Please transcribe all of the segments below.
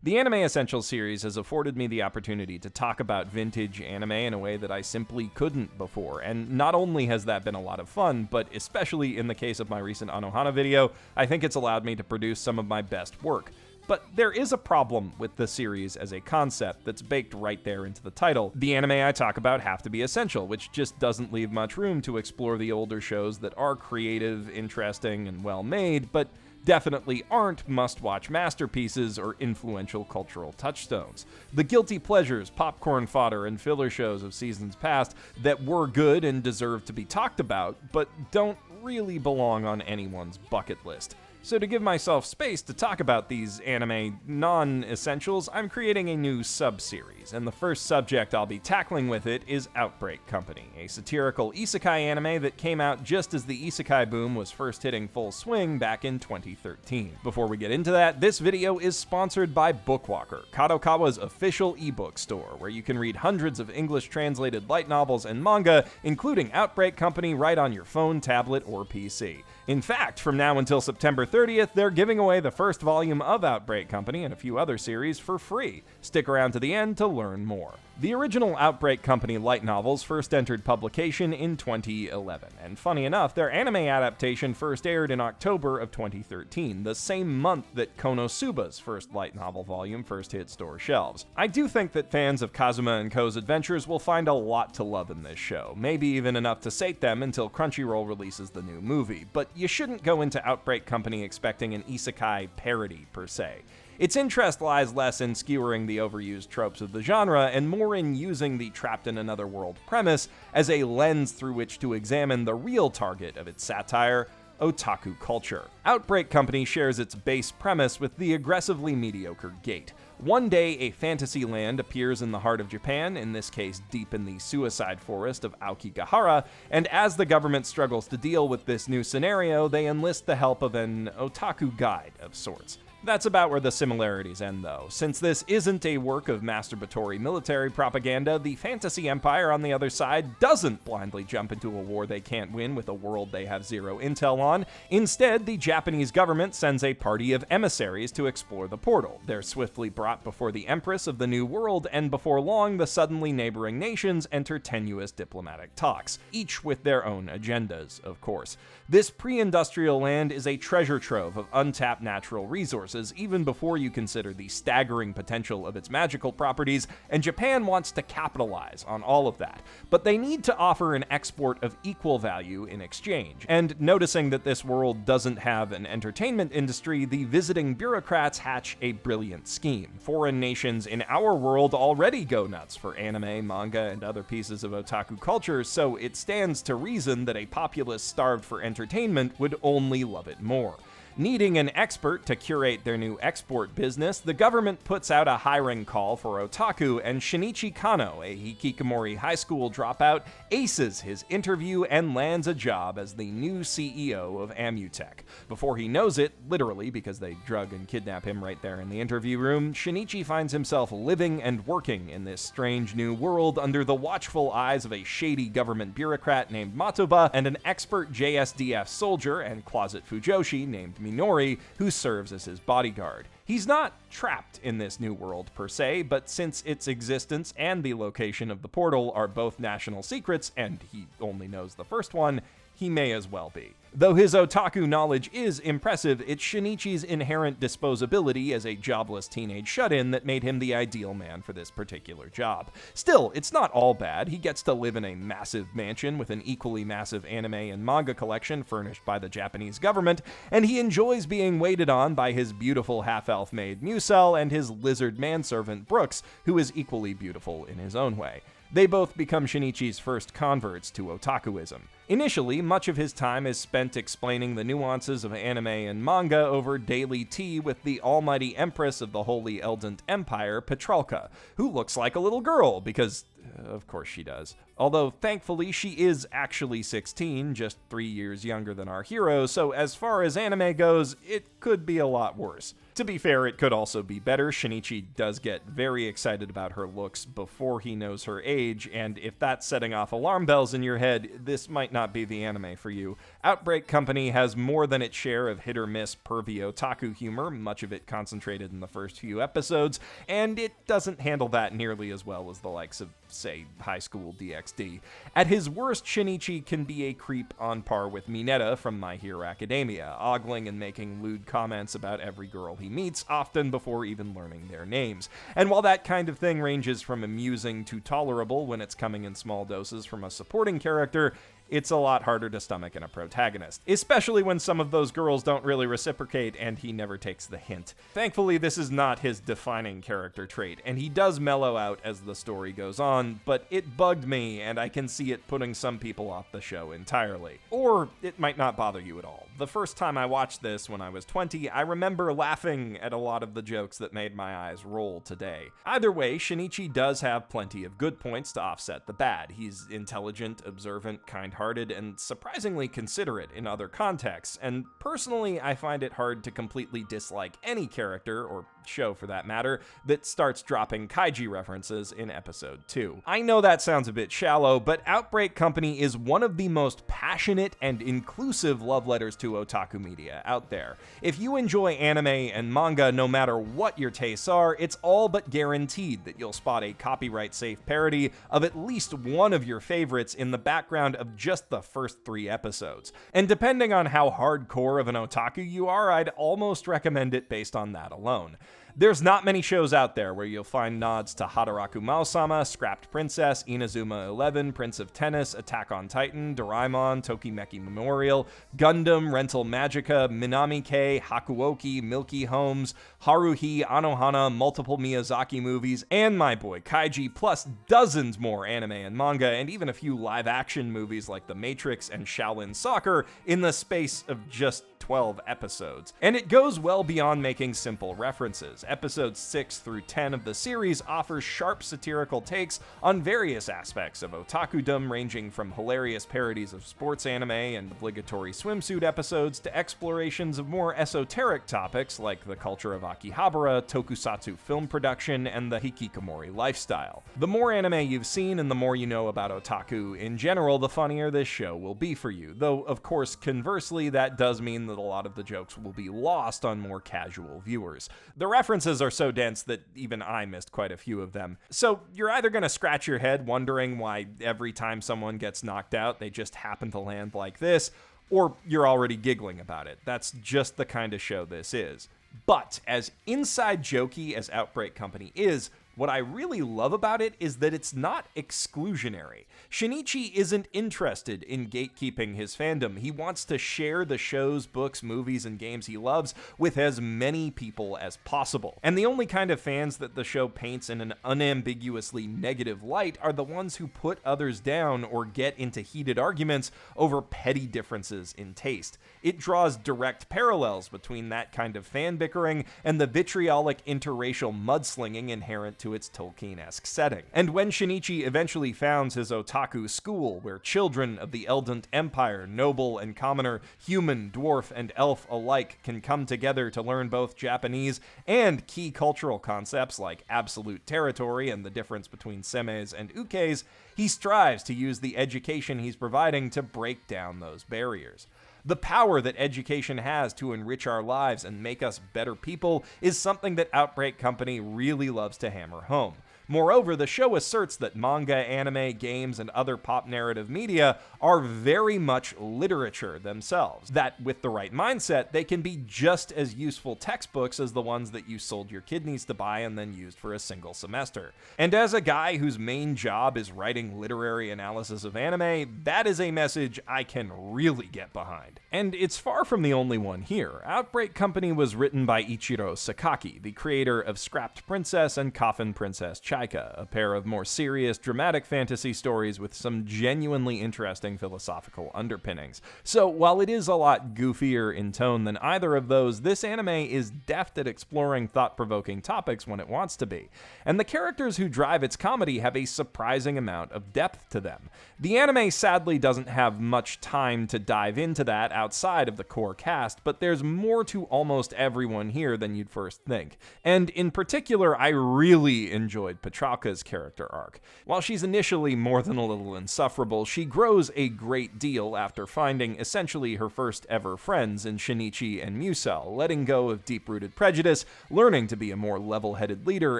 The Anime Essentials series has afforded me the opportunity to talk about vintage anime in a way that I simply couldn't before, and not only has that been a lot of fun, but especially in the case of my recent Anohana video, I think it's allowed me to produce some of my best work. But there is a problem with the series as a concept that's baked right there into the title. The anime I talk about have to be essential, which just doesn't leave much room to explore the older shows that are creative, interesting, and well-made, but definitely aren't must-watch masterpieces or influential cultural touchstones. The guilty pleasures, popcorn fodder, and filler shows of seasons past that were good and deserve to be talked about, but don't really belong on anyone's bucket list. So to give myself space to talk about these anime non-essentials, I'm creating a new sub-series, and the first subject I'll be tackling with it is Outbreak Company, a satirical isekai anime that came out just as the isekai boom was first hitting full swing back in 2013. Before we get into that, this video is sponsored by Bookwalker, Kadokawa's official ebook store, where you can read hundreds of English-translated light novels and manga, including Outbreak Company, right on your phone, tablet, or PC. In fact, from now until September 30th, they're giving away the first volume of Outbreak Company and a few other series for free. Stick around to the end to learn more. The original Outbreak Company light novels first entered publication in 2011, and funny enough, their anime adaptation first aired in October of 2013, the same month that Konosuba's first light novel volume first hit store shelves. I do think that fans of Kazuma and Ko's adventures will find a lot to love in this show, maybe even enough to sate them until Crunchyroll releases the new movie, but you shouldn't go into Outbreak Company expecting an isekai parody per se. Its interest lies less in skewering the overused tropes of the genre and more in using the trapped in another world premise as a lens through which to examine the real target of its satire, otaku culture. Outbreak Company shares its base premise with the aggressively mediocre Gate. One day, a fantasy land appears in the heart of Japan, in this case deep in the suicide forest of Aokigahara, and as the government struggles to deal with this new scenario, they enlist the help of an otaku guide of sorts. That's about where the similarities end, though. Since this isn't a work of masturbatory military propaganda, the fantasy empire on the other side doesn't blindly jump into a war they can't win with a world they have zero intel on. Instead, the Japanese government sends a party of emissaries to explore the portal. They're swiftly brought before the Empress of the New World, and before long, the suddenly neighboring nations enter tenuous diplomatic talks, each with their own agendas, of course. This pre-industrial land is a treasure trove of untapped natural resources, even before you consider the staggering potential of its magical properties, and Japan wants to capitalize on all of that. But they need to offer an export of equal value in exchange. And noticing that this world doesn't have an entertainment industry, the visiting bureaucrats hatch a brilliant scheme. Foreign nations in our world already go nuts for anime, manga, and other pieces of otaku culture, so it stands to reason that a populace starved for entertainment would only love it more. Needing an expert to curate their new export business, the government puts out a hiring call for otaku, and Shinichi Kano, a hikikomori high school dropout, aces his interview and lands a job as the new CEO of Amutech. Before he knows it, literally because they drug and kidnap him right there in the interview room, Shinichi finds himself living and working in this strange new world under the watchful eyes of a shady government bureaucrat named Matoba and an expert JSDF soldier and closet fujoshi named Minori, who serves as his bodyguard. He's not trapped in this new world per se, but since its existence and the location of the portal are both national secrets, and he only knows the first one, he may as well be. Though his otaku knowledge is impressive, it's Shinichi's inherent disposability as a jobless teenage shut-in that made him the ideal man for this particular job. Still, it's not all bad. He gets to live in a massive mansion with an equally massive anime and manga collection furnished by the Japanese government, and he enjoys being waited on by his beautiful half-elf maid Musel and his lizard manservant Brooks, who is equally beautiful in his own way. They both become Shinichi's first converts to otakuism. Initially, much of his time is spent explaining the nuances of anime and manga over daily tea with the almighty empress of the Holy Eldent Empire, Petralka, who looks like a little girl, because of course she does. Although, thankfully, she is actually 16, just 3 years younger than our hero, so as far as anime goes, it could be a lot worse. To be fair, it could also be better. Shinichi does get very excited about her looks before he knows her age, and if that's setting off alarm bells in your head, this might not be the anime for you. Outbreak Company has more than its share of hit-or-miss pervy otaku humor, much of it concentrated in the first few episodes, and it doesn't handle that nearly as well as the likes of, say, High School DxD. At his worst, Shinichi can be a creep on par with Mineta from My Hero Academia, ogling and making lewd comments about every girl he meets, often before even learning their names. And while that kind of thing ranges from amusing to tolerable when it's coming in small doses from a supporting character, it's a lot harder to stomach in a protagonist, especially when some of those girls don't really reciprocate and he never takes the hint. Thankfully, this is not his defining character trait, and he does mellow out as the story goes on, but it bugged me, and I can see it putting some people off the show entirely. Or it might not bother you at all. The first time I watched this when I was 20, I remember laughing at a lot of the jokes that made my eyes roll today. Either way, Shinichi does have plenty of good points to offset the bad. He's intelligent, observant, kind-hearted, and surprisingly considerate in other contexts, and personally, I find it hard to completely dislike any character, or show for that matter, that starts dropping kaiji references in episode 2. I know that sounds a bit shallow, but Outbreak Company is one of the most passionate and inclusive love letters to otaku media out there. If you enjoy anime and manga, no matter what your tastes are, it's all but guaranteed that you'll spot a copyright-safe parody of at least one of your favorites in the background of just the first 3 episodes. And depending on how hardcore of an otaku you are, I'd almost recommend it based on that alone. There's not many shows out there where you'll find nods to Hataraku Mao-sama, Scrapped Princess, Inazuma 11, Prince of Tennis, Attack on Titan, Doraemon, Tokimeki Memorial, Gundam, Rental Magica, Minami-K, Hakuoki, Milky Homes, Haruhi, Anohana, multiple Miyazaki movies, and my boy Kaiji, plus dozens more anime and manga, and even a few live-action movies like The Matrix and Shaolin Soccer in the space of just 12 episodes. And it goes well beyond making simple references. Episodes 6 through 10 of the series offer sharp satirical takes on various aspects of otakudom, ranging from hilarious parodies of sports anime and obligatory swimsuit episodes to explorations of more esoteric topics like the culture of Akihabara, tokusatsu film production, and the hikikomori lifestyle. The more anime you've seen and the more you know about otaku in general, the funnier this show will be for you, though of course conversely that does mean that a lot of the jokes will be lost on more casual viewers. The references are so dense that even I missed quite a few of them. So you're either going to scratch your head wondering why every time someone gets knocked out they just happen to land like this, or you're already giggling about it. That's just the kind of show this is. But as inside jokey as Outbreak Company is, what I really love about it is that it's not exclusionary. Shinichi isn't interested in gatekeeping his fandom. He wants to share the shows, books, movies, and games he loves with as many people as possible. And the only kind of fans that the show paints in an unambiguously negative light are the ones who put others down or get into heated arguments over petty differences in taste. It draws direct parallels between that kind of fan bickering and the vitriolic interracial mudslinging inherent to its Tolkien-esque setting. And when Shinichi eventually founds his otaku school, where children of the Eldant Empire, noble and commoner, human, dwarf, and elf alike can come together to learn both Japanese and key cultural concepts like absolute territory and the difference between semes and ukes, he strives to use the education he's providing to break down those barriers. The power that education has to enrich our lives and make us better people is something that Outbreak Company really loves to hammer home. Moreover, the show asserts that manga, anime, games, and other pop narrative media are very much literature themselves, that with the right mindset, they can be just as useful textbooks as the ones that you sold your kidneys to buy and then used for a single semester. And as a guy whose main job is writing literary analysis of anime, that is a message I can really get behind. And it's far from the only one here. Outbreak Company was written by Ichiro Sakaki, the creator of Scrapped Princess and Coffin Princess Chaika, a pair of more serious, dramatic fantasy stories with some genuinely interesting philosophical underpinnings. So while it is a lot goofier in tone than either of those, this anime is deft at exploring thought-provoking topics when it wants to be. And the characters who drive its comedy have a surprising amount of depth to them. The anime sadly doesn't have much time to dive into that outside of the core cast, but there's more to almost everyone here than you'd first think. And in particular, I really enjoyed Petralka's character arc. While she's initially more than a little insufferable, she grows a great deal after finding essentially her first ever friends in Shinichi and Musel, letting go of deep-rooted prejudice, learning to be a more level-headed leader,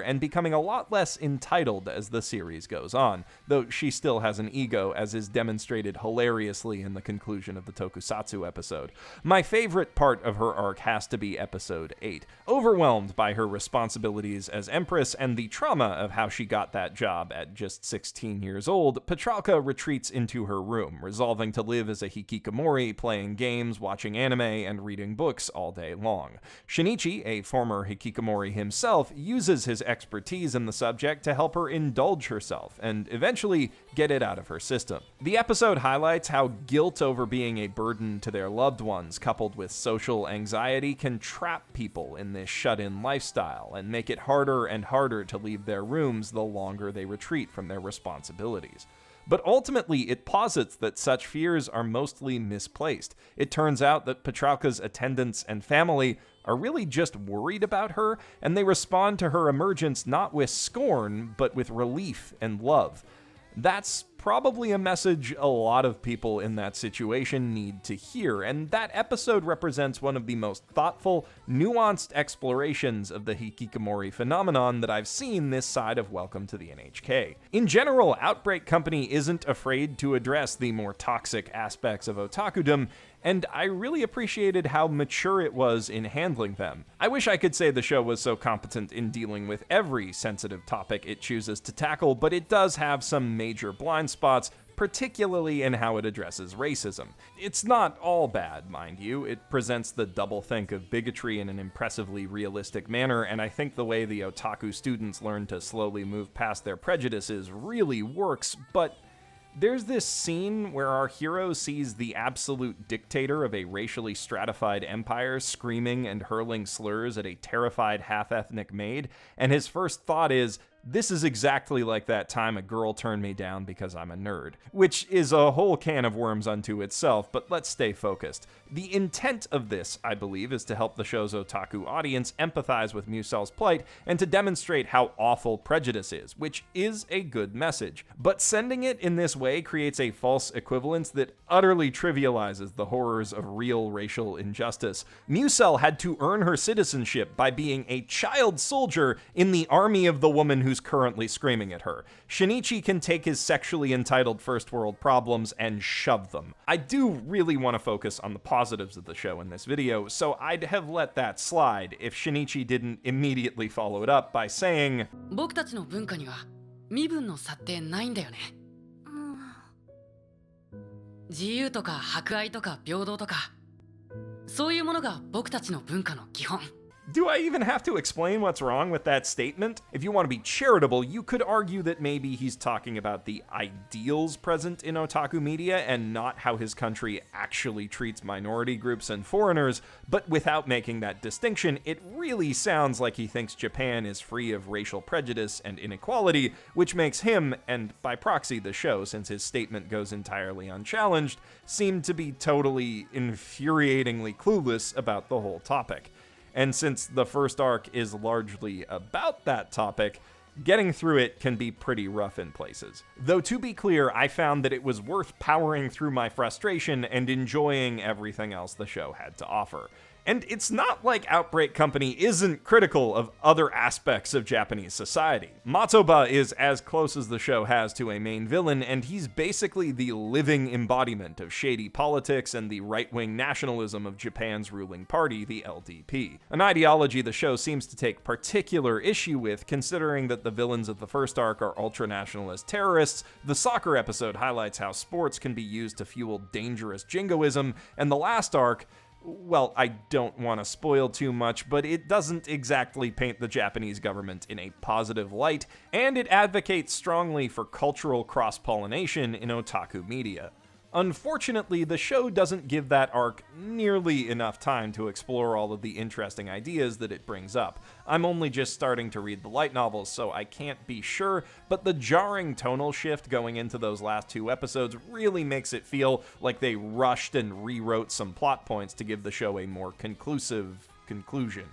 and becoming a lot less entitled as the series goes on, though she still has an ego, as is demonstrated hilariously in the conclusion of the Tokusatsu episode. My favorite part of her arc has to be episode 8. Overwhelmed by her responsibilities as Empress and the trauma of how she got that job at just 16 years old, Petralka retreats into her room, resolving to live as a hikikomori, playing games, watching anime, and reading books all day long. Shinichi, a former hikikomori himself, uses his expertise in the subject to help her indulge herself, and eventually get it out of her system. The episode highlights how guilt over being a burden to their loved ones, coupled with social anxiety, can trap people in this shut-in lifestyle and make it harder and harder to leave their rooms the longer they retreat from their responsibilities. But ultimately, it posits that such fears are mostly misplaced. It turns out that Petralka's attendants and family are really just worried about her, and they respond to her emergence not with scorn, but with relief and love. That's probably a message a lot of people in that situation need to hear, and that episode represents one of the most thoughtful, nuanced explorations of the hikikomori phenomenon that I've seen this side of Welcome to the NHK. In general, Outbreak Company isn't afraid to address the more toxic aspects of otakudom, and I really appreciated how mature it was in handling them. I wish I could say the show was so competent in dealing with every sensitive topic it chooses to tackle, but it does have some major blind spots, particularly in how it addresses racism. It's not all bad, mind you. It presents the doublethink of bigotry in an impressively realistic manner, and I think the way the otaku students learn to slowly move past their prejudices really works, but there's this scene where our hero sees the absolute dictator of a racially stratified empire screaming and hurling slurs at a terrified half-ethnic maid, and his first thought is, this is exactly like that time a girl turned me down because I'm a nerd. Which is a whole can of worms unto itself, but let's stay focused. The intent of this, I believe, is to help the show's otaku audience empathize with Musel's plight and to demonstrate how awful prejudice is, which is a good message. But sending it in this way creates a false equivalence that utterly trivializes the horrors of real racial injustice. Musel had to earn her citizenship by being a child soldier in the army of the woman who's currently screaming at her. Shinichi can take his sexually entitled first world problems and shove them. I do really want to focus on the positives of the show in this video, so I'd have let that slide if Shinichi didn't immediately follow it up by saying, 僕たちの文化には身分の差ってないんだよね。自由とか博愛とか平等とか、そういうものが僕たちの文化の基本。 Do I even have to explain what's wrong with that statement? If you want to be charitable, you could argue that maybe he's talking about the ideals present in otaku media and not how his country actually treats minority groups and foreigners, but without making that distinction, it really sounds like he thinks Japan is free of racial prejudice and inequality, which makes him, and by proxy the show since his statement goes entirely unchallenged, seem to be totally infuriatingly clueless about the whole topic. And since the first arc is largely about that topic, getting through it can be pretty rough in places. Though to be clear, I found that it was worth powering through my frustration and enjoying everything else the show had to offer. And it's not like Outbreak Company isn't critical of other aspects of Japanese society. Matsuba is as close as the show has to a main villain, and he's basically the living embodiment of shady politics and the right-wing nationalism of Japan's ruling party, the LDP. An ideology the show seems to take particular issue with, considering that the villains of the first arc are ultra-nationalist terrorists, the soccer episode highlights how sports can be used to fuel dangerous jingoism, and the last arc, well, I don't want to spoil too much, but it doesn't exactly paint the Japanese government in a positive light, and it advocates strongly for cultural cross-pollination in otaku media. Unfortunately, the show doesn't give that arc nearly enough time to explore all of the interesting ideas that it brings up. I'm only just starting to read the light novels, so I can't be sure, but the jarring tonal shift going into those last two episodes really makes it feel like they rushed and rewrote some plot points to give the show a more conclusive conclusion.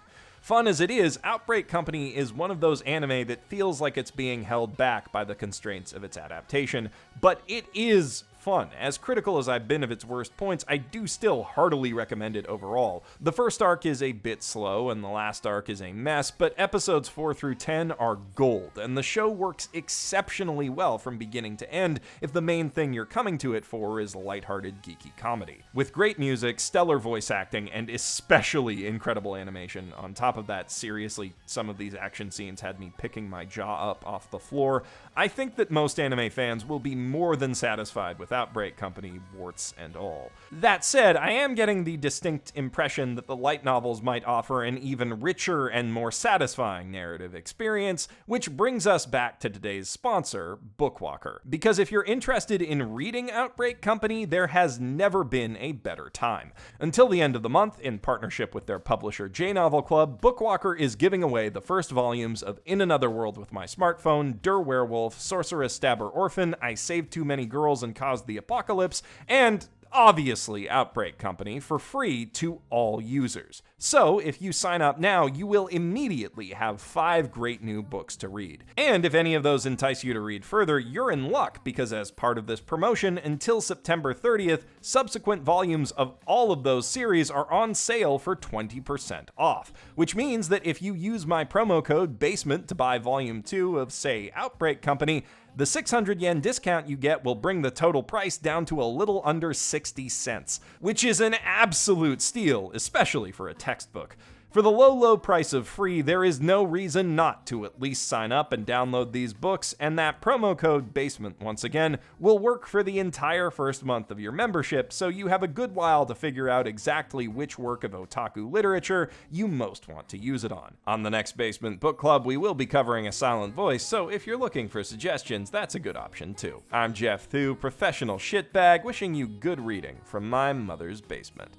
Fun as it is, Outbreak Company is one of those anime that feels like it's being held back by the constraints of its adaptation, but it is fun. As critical as I've been of its worst points, I do still heartily recommend it overall. The first arc is a bit slow, and the last arc is a mess, but episodes 4 through 10 are gold, and the show works exceptionally well from beginning to end if the main thing you're coming to it for is lighthearted, geeky comedy. With great music, stellar voice acting, and especially incredible animation. On top of that, seriously, some of these action scenes had me picking my jaw up off the floor. I think that most anime fans will be more than satisfied with Outbreak Company, warts and all. That said, I am getting the distinct impression that the light novels might offer an even richer and more satisfying narrative experience, which brings us back to today's sponsor, Bookwalker. Because if you're interested in reading Outbreak Company, there has never been a better time. Until the end of the month, in partnership with their publisher J-Novel Club, Bookwalker is giving away the first volumes of In Another World with My Smartphone, Der Werewolf, Sorceress, Stabber, Orphan, I Saved Too Many Girls and Caused the Apocalypse, and obviously Outbreak Company for free to all users. So if you sign up now, you will immediately have 5 great new books to read. And if any of those entice you to read further, you're in luck, because as part of this promotion, until September 30th, subsequent volumes of all of those series are on sale for 20% off, which means that if you use my promo code BASEMENT to buy volume 2 of, say, Outbreak Company, the 600 yen discount you get will bring the total price down to a little under 60 cents, which is an absolute steal, especially for a textbook. For the low price of free, there is no reason not to at least sign up and download these books, and that promo code BASEMENT, once again, will work for the entire first month of your membership, so you have a good while to figure out exactly which work of otaku literature you most want to use it on. On the next Basement Book Club, we will be covering A Silent Voice, so if you're looking for suggestions, that's a good option too. I'm Geoff Thew, professional shitbag, wishing you good reading from my mother's basement.